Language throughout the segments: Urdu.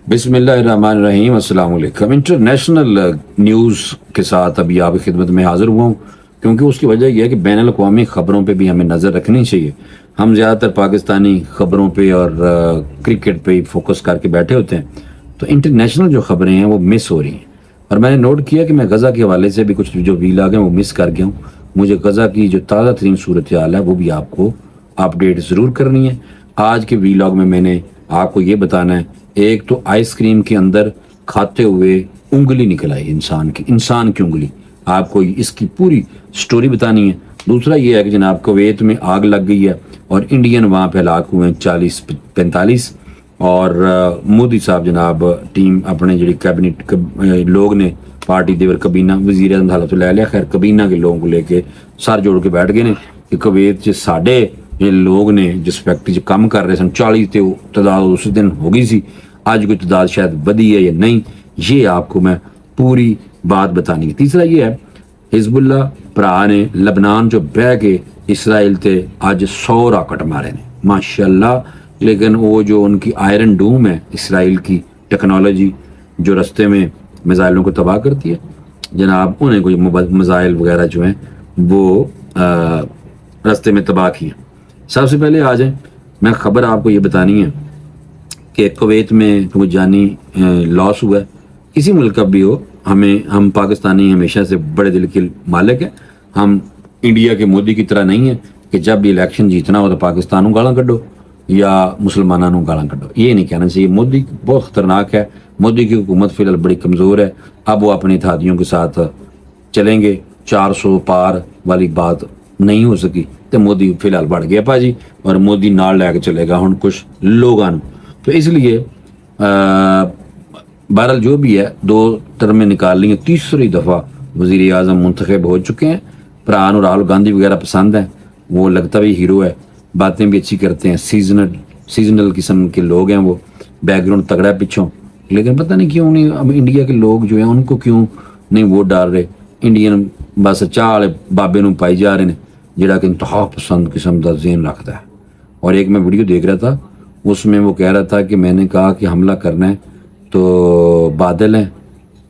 بسم اللہ الرحمن الرحیم، السلام علیکم۔ انٹرنیشنل نیوز کے ساتھ ابھی آپ کی خدمت میں حاضر ہوا ہوں، کیونکہ اس کی وجہ یہ ہے کہ بین الاقوامی خبروں پہ بھی ہمیں نظر رکھنی چاہیے۔ ہم زیادہ تر پاکستانی خبروں پہ اور کرکٹ پہ فوکس کر کے بیٹھے ہوتے ہیں، تو انٹرنیشنل جو خبریں ہیں وہ مس ہو رہی ہیں۔ اور میں نے نوٹ کیا کہ میں غزہ کے حوالے سے بھی کچھ جو ویلاگ ہیں وہ مس کر گیا ہوں۔ مجھے غزہ کی جو تازہ ترین صورتحال ہے وہ بھی آپ کو اپڈیٹ ضرور کرنی ہے۔ آج کے ویلاگ میں نے آپ کو یہ بتانا ہے، ایک تو آئس کریم کے اندر کھاتے ہوئے انگلی نکل آئی انسان کی انگلی، آپ کو اس کی پوری سٹوری بتانی ہے۔ دوسرا یہ ہے کہ جناب کویت میں آگ لگ گئی ہے اور انڈین وہاں پہ ہلاک ہوئے ہیں 40-45، اور مودی صاحب جناب ٹیم اپنے جڑی کیبنٹ لوگ نے پارٹی دیور کابینہ وزیر اعظم حالت لے لیا، خیر کابینہ کے لوگوں کو لے کے سر جوڑ کے بیٹھ گئے نے کہ کویت سے ساڈے لوگ نے جس فیکٹری سے کام کر رہے سن 40 تے تعداد اس دن ہو گئی سی، آج کوئی تعداد شاید بدی ہے یا نہیں، یہ آپ کو میں پوری بات بتانی ہے۔ تیسرا یہ ہے، حزب اللہ بھرا نے لبنان جو بہ کے اسرائیل تے آج 100 راکٹ مارے نے ماشاءاللہ، لیکن وہ جو ان کی آئرن ڈوم ہے اسرائیل کی ٹیکنالوجی جو رستے میں میزائلوں کو تباہ کرتی ہے، جناب انہیں کوئی میزائل وغیرہ جو ہیں وہ رستے میں تباہ کیے۔ سب سے پہلے آ جائیں، میں خبر آپ کو یہ بتانی ہے کہ کویت میں کوئی جانی لاس ہوا ہے، کسی ملک کا بھی ہو، ہم پاکستانی ہمیشہ سے بڑے دل کے مالک ہیں۔ ہم انڈیا کے مودی کی طرح نہیں ہیں کہ جب بھی الیکشن جیتنا ہو تو پاکستانوں گالاں کڈو یا مسلمانوں گالاں کڈو، یہ نہیں کہنا چاہیے۔ مودی بہت خطرناک ہے، مودی کی حکومت فی الحال بڑی کمزور ہے، اب وہ اپنی اتحادیوں کے ساتھ چلیں گے، 400 پار والی بات نہیں ہو سکی تو مودی فی الحال بڑھ گیا پا جی، اور مودی نال لے کے چلے گا ہن کچھ لوگاں۔ تو اس لیے بہرحال جو بھی ہے 2 ٹرمیں نکال لی ہیں، تیسری دفعہ وزیر اعظم منتخب ہو چکے ہیں۔ پران اور راہل گاندھی وغیرہ پسند ہیں، وہ لگتا بھی ہیرو ہے، باتیں بھی اچھی کرتے ہیں، سیزنل قسم کے لوگ ہیں، وہ بیک گراؤنڈ تگڑا ہے پچھوں، لیکن پتہ نہیں کیوں نہیں انڈیا کے لوگ جو ہیں ان کو کیوں نہیں ووٹ ڈال رہے۔ انڈین بس چاہ والے بابے نوں پائی جا رہے ہیں جڑا کہ انتہا پسند قسم کا ذہن رکھتا ہے۔ اور ایک میں ویڈیو دیکھ رہا تھا، اس میں وہ کہہ رہا تھا کہ میں نے کہا کہ حملہ کرنا ہے تو بادل ہیں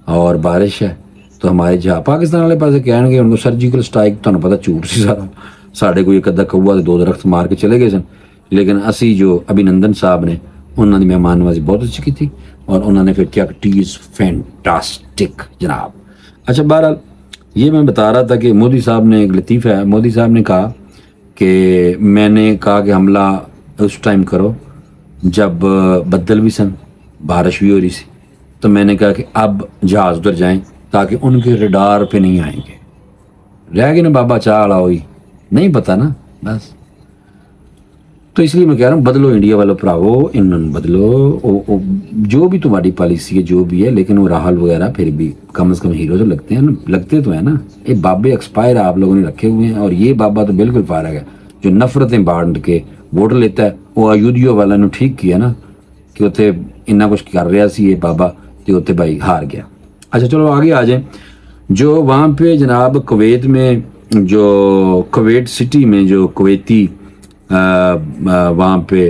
اور بارش ہے تو ہمارے جہاں پاکستان والے پاسے کہن گے ان کو سرجیکل اسٹرائک، تمہیں پتہ جھوٹ سی سارا، ساڑھے کو ایک ادھا کوا تو 2 درخت مار کے چلے گئے سن، لیکن اسی جو ابھینندن صاحب نے انہوں نے مہمان نوازی بہت اچھی کی تھی، اور انہوں نے پھر کیا ٹیز فینٹاسٹک جناب۔ اچھا بہرحال یہ میں بتا رہا تھا کہ مودی صاحب نے ایک لطیفہ ہے، مودی صاحب نے کہا کہ میں نے کہا کہ حملہ اس ٹائم کرو جب بدل بھی سن، بارش بھی ہو رہی سی، تو میں نے کہا کہ اب جہاز ادھر جائیں تاکہ ان کے ریڈار پہ نہیں آئیں گے، رہ گئے نا بابا چاہ والا ہوئی نہیں پتہ نا بس۔ تو اس لیے میں کہہ رہا ہوں بدلو انڈیا والوں پراو، انہوں بدلو، جو بھی تمہاری پالیسی ہے جو بھی ہے، لیکن وہ راہل وغیرہ پھر بھی کم از کم ہیرو تو لگتے ہیں نا، لگتے تو ہیں نا۔ یہ بابے ایکسپائر آپ لوگوں نے رکھے ہوئے ہیں، اور یہ بابا تو بالکل فارغ ہے جو نفرتیں بانٹ کے ووٹ لیتا ہے۔ وہ ایودھیا والا نے ٹھیک کیا نا کہ اتنے اتنا کچھ کر رہا سی یہ بابا، تو اتنے بھائی ہار گیا۔ اچھا چلو آگے آ جائیں، جو وہاں پہ جناب کویت میں جو کویت سٹی میں جو کویتی وہاں پہ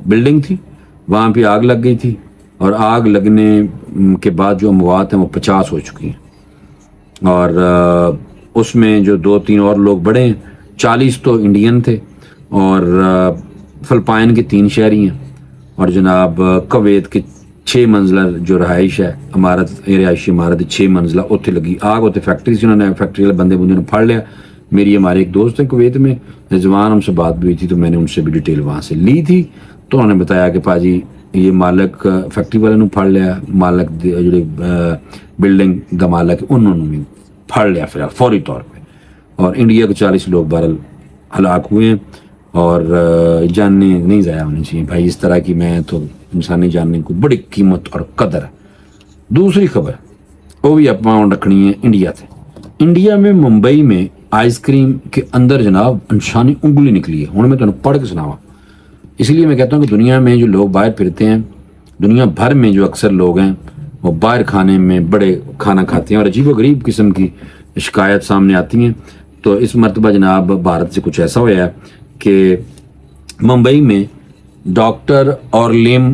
بلڈنگ تھی، وہاں پہ آگ لگ گئی تھی، اور آگ لگنے کے بعد جو اموات ہیں وہ 50 ہو چکی ہیں، اور اس میں جو 2-3 اور لوگ بڑے ہیں، 40 تو انڈین تھے، اور فلپائن کے 3 شہری ہیں، اور جناب کویت کے 6 منزلہ جو رہائش ہے عمارت، رہائشی عمارت 6 منزلہ، اتنے لگی آگ، اتنے فیکٹری سے انہوں نے فیکٹری والے بندے نے پھاڑ لیا۔ میری ہمارے ایک دوست ہیں کویت میں رضوان، ہم سے بات بھی ہوئی تھی تو میں نے ان سے بھی ڈیٹیل وہاں سے لی تھی، تو انہوں نے بتایا کہ پاجی یہ مالک فیکٹری والے نے پھاڑ لیا، مالک جڑے بلڈنگ دا مالک انہوں نے بھی پھاڑ لیا فی الحال فوری طور پہ، اور انڈیا کے 40 لوگ بہرحال ہلاک ہوئے ہیں، اور جاننے نہیں ضائع ہونی چاہیے بھائی اس طرح کی، میں تو انسانی جاننے کو بڑی قیمت اور قدر ہے۔ دوسری خبر وہ بھی اپنا رکھنی ہے انڈیا سے۔ انڈیا میں ممبئی میں آئس کریم کے اندر جناب انسانی انگلی نکلی ہے، ہوں میں تمہیں پڑھ کے سناواں، اس لیے میں کہتا ہوں کہ دنیا میں جو لوگ باہر پھرتے ہیں، دنیا بھر میں جو اکثر لوگ ہیں وہ باہر کھانے میں بڑے کھانا کھاتے ہیں اور عجیب و غریب قسم کی شکایت سامنے آتی ہیں۔ تو اس مرتبہ جناب بھارت سے کچھ ایسا ہوا ہے کہ ممبئی میں ڈاکٹر اورلیم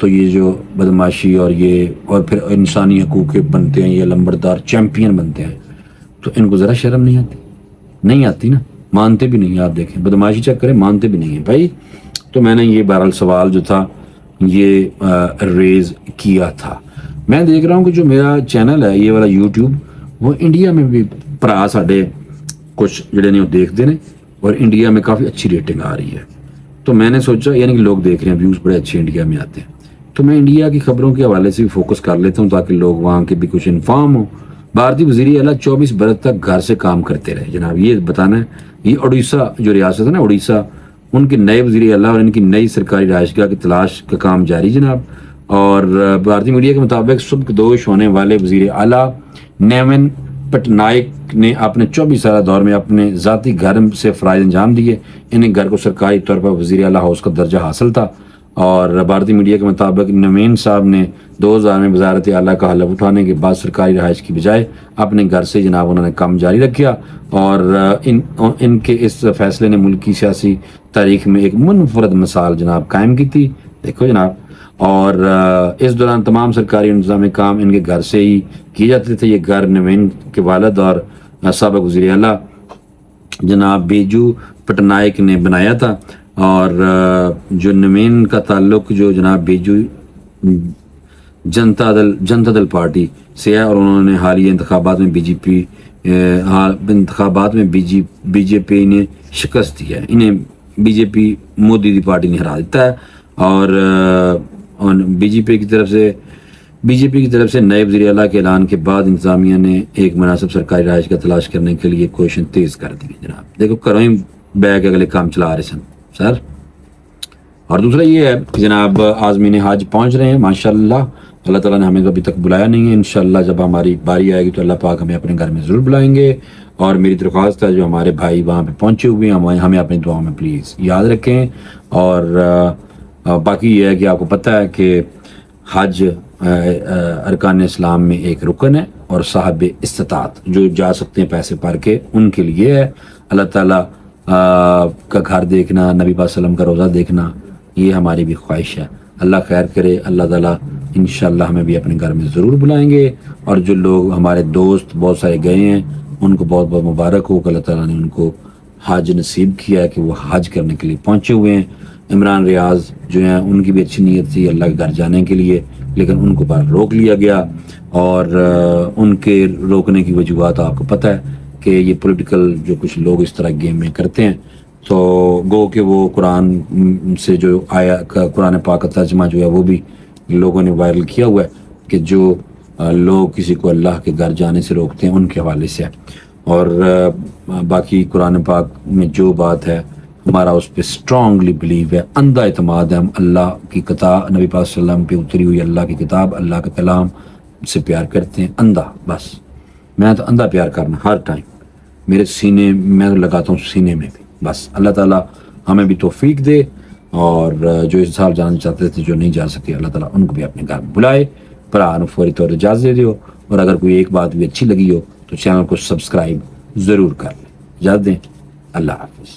تو یہ جو بدماشی اور پھر انسانی حقوق کے بنتے ہیں، یہ لمبردار چیمپئن بنتے ہیں، تو ان کو ذرا شرم نہیں آتی نا، مانتے بھی نہیں. آپ دیکھیں بدماشی چیک کریں، مانتے بھی نہیں ہیں بھائی. تو میں نے یہ بہرحال سوال جو تھا یہ ریز کیا تھا. میں دیکھ رہا ہوں کہ جو میرا چینل ہے یہ والا یوٹیوب، وہ انڈیا میں بھی بھرا ساڈے کچھ جڑے نے وہ دیکھتے ہیں اور انڈیا میں کافی اچھی ریٹنگ آ رہی ہے. تو میں نے سوچا یعنی کہ لوگ دیکھ رہے ہیں، ویوز بڑے اچھے انڈیا میں آتے ہیں، تو میں انڈیا کی خبروں کے حوالے سے بھی فوکس کر لیتا ہوں تاکہ لوگ وہاں کے بھی کچھ انفارم ہوں. بھارتی وزیر اعلیٰ 24 برس تک گھر سے کام کرتے رہے. جناب یہ بتانا ہے، یہ اڑیسہ جو ریاست ہے نا، اڑیسہ، ان کے نئے وزیر اعلیٰ اور ان کی نئی سرکاری رہائش گاہ کی تلاش کا کام جاری جناب. اور بھارتی میڈیا کے مطابق سبکدوش ہونے والے وزیر اعلیٰ نیون پٹنائک نے اپنے 24 سالہ دور میں اپنے ذاتی گھر سے فرائض انجام دیے. انہیں گھر کو سرکاری طور پر وزیر اعلیٰ ہاؤس کا درجہ حاصل تھا. اور بھارتی میڈیا کے مطابق نوین صاحب نے 2000 میں وزارت اعلیٰ کا حلف اٹھانے کے بعد سرکاری رہائش کی بجائے اپنے گھر سے جناب انہوں نے کام جاری رکھا. اور ان کے اس فیصلے نے ملکی سیاسی تاریخ میں ایک منفرد مثال جناب قائم کی تھی. دیکھو جناب، اور اس دوران تمام سرکاری انتظامی کام ان کے گھر سے ہی کیے جاتے تھے. یہ گھر نوین کے والد اور سابق وزیر اعلیٰ جناب بیجو پٹنائک نے بنایا تھا. اور جو نوین کا تعلق جو جناب بیجو جنتا دل پارٹی سے ہے، اور انہوں نے حالیہ انتخابات میں بی جے پی نے شکست دی ہے. انہیں بی جے پی مودی دی پارٹی نے ہرا دیتا ہے. اور بی جے پی کی طرف سے نئے وزیر اعلیٰ کے اعلان کے بعد انتظامیہ نے ایک مناسب سرکاری رہائش کا تلاش کرنے کے لیے کوششیں تیز کر دی جناب. دیکھو کرو ہی بیگ اگلے کام چلا رہے سن سر. اور دوسرا یہ ہے کہ جناب عازمین حج پہنچ رہے ہیں ماشاءاللہ. اللہ تعالیٰ نے ہمیں ابھی تک بلایا نہیں ہے. انشاءاللہ جب ہماری باری آئے گی تو اللہ پاک ہمیں اپنے گھر میں ضرور بلائیں گے. اور میری درخواست ہے جو ہمارے بھائی وہاں پہ پہنچے ہوئے ہیں ہمیں اپنی دعاؤں میں پلیز یاد رکھیں. اور باقی یہ ہے کہ آپ کو پتہ ہے کہ حج ارکان اسلام میں ایک رکن ہے، اور صاحب استطاعت جو جا سکتے ہیں پیسے بھر کے ان کے لیے ہے. اللہ تعالیٰ کا گھر دیکھنا، نبی پاک صلی اللہ علیہ وسلم کا روزہ دیکھنا، یہ ہماری بھی خواہش ہے. اللہ خیر کرے. اللہ تعالیٰ انشاءاللہ ہمیں بھی اپنے گھر میں ضرور بلائیں گے. اور جو لوگ ہمارے دوست بہت سارے گئے ہیں ان کو بہت بہت مبارک ہو کہ اللہ تعالیٰ نے ان کو حج نصیب کیا ہے کہ وہ حج کرنے کے لیے پہنچے ہوئے ہیں. عمران ریاض جو ہیں ان کی بھی اچھی نیت تھی اللہ کے گھر جانے کے لیے، لیکن ان کو باہر روک لیا گیا. اور ان کے روکنے کی وجوہات آپ کو پتہ ہے کہ یہ پولیٹیکل جو کچھ لوگ اس طرح گیم میں کرتے ہیں. تو گو کہ وہ قرآن سے جو آیا قرآن پاک کا ترجمہ جو ہے وہ بھی لوگوں نے وائرل کیا ہوا ہے کہ جو لوگ کسی کو اللہ کے گھر جانے سے روکتے ہیں ان کے حوالے سے ہے. اور باقی قرآن پاک میں جو بات ہے ہمارا اس پہ اسٹرانگلی بلیو ہے، اندھا اعتماد ہے. ہم اللہ کی کتاب، نبی پاک صلی اللہ علیہ وسلم پہ اتری ہوئی اللہ کی کتاب، اللہ کا کلام سے پیار کرتے ہیں. اندھا، بس میں تو اندھا پیار کرنا ہر ٹائم میرے سینے میں لگاتا ہوں، سینے میں بھی. بس اللہ تعالیٰ ہمیں بھی توفیق دے. اور جو اس سال جانا چاہتے تھے جو نہیں جا سکے اللہ تعالیٰ ان کو بھی اپنے گھر میں بلائے. پر فوری طور اجازت دے دیو. اور اگر کوئی ایک بات بھی اچھی لگی ہو تو چینل کو سبسکرائب ضرور کر لیں. اجازت دیں. اللہ حافظ.